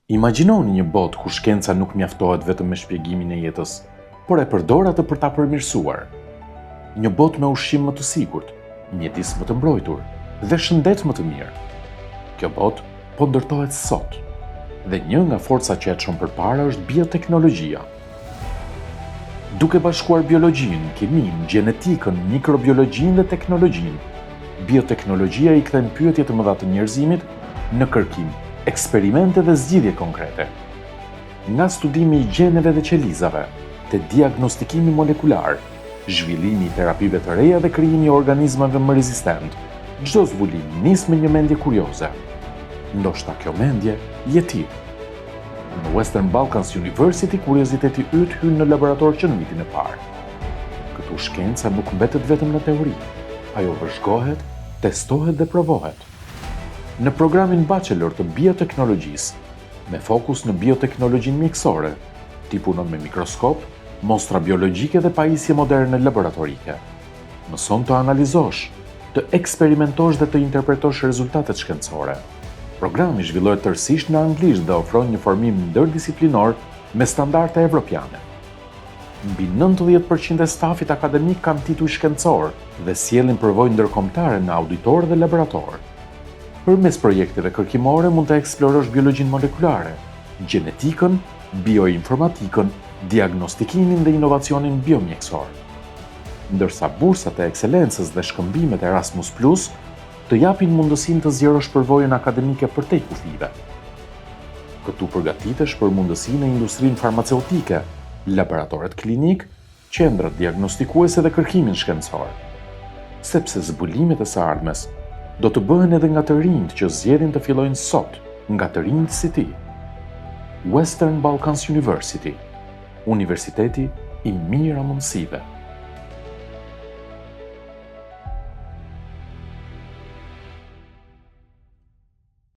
Imagjinoni një botë ku shkenca nuk mjaftohet vetëm me shpjegimin e jetës, por e përdor atë për ta përmirësuar. Një botë me ushqim më të sigurt, mjedis më të mbrojtur dhe shëndet më të mirë. Kjo botë po ndërtohet sot, dhe një nga forcat që e çon përpara është bioteknologjia. Duke bashkuar biologjinë, kiminë, gjenetikën, mikrobiologjinë dhe teknologjinë, bioteknologjia i kthen pyetje të mëdha të njerëzimit në kërkim, eksperimente dhe zgjidhje konkrete. Nga studimi i gjeneve dhe qelizave, te diagnostikimi molekular, zhvillimi i terapive të reja dhe krijimi i organizmave më rezistent, çdo zbulim nis me një mendje kurioze. Ndoshta kjo mendje je ti. Në Western Balkans University, kurioziteti yt hyn në laborator që në vitin e parë. Këtu shkenca nuk mbetet vetëm në teori, ajo vëzhgohet, testohet dhe provohet. Në programin bachelor të bioteknologjisë, me fokus në bioteknologjinë mjekësore, ti punon me mikroskop, mostra biologjike dhe pajisje moderne laboratorike. Mëson të analizosh, të eksperimentosh dhe të interpretosh rezultatet shkencore. Programi zhvillohet tërësisht në anglisht dhe ofron një formim ndërdisiplinor me standarde evropiane. Mbi 90% e stafit akademik kanë titull shkencor dhe sjellin përvojë ndërkombëtare në auditor dhe laborator. Përmes projekteve kërkimore mund të eksplorosh biologjinë molekulare, gjenetikën, bioinformatikën, diagnostikimin dhe inovacionin biomjekësor. Ndërsa bursat e ekselencës dhe shkëmbimet Erasmus+ të japin mundësinë të zgjerosh përvojën akademike përtej kufive. Këtu përgatitesh për mundësinë në industrinë farmaceutike, laboratoret klinik, qendrat diagnostikuese dhe kërkimin shkencor. Sepse zbulimet e së ardhmes do të bëhen edhe nga të rinjt që zgjedhin të fillojnë sot, nga të rinjt si ti. Western Balkans University, universiteti i mira mundësive.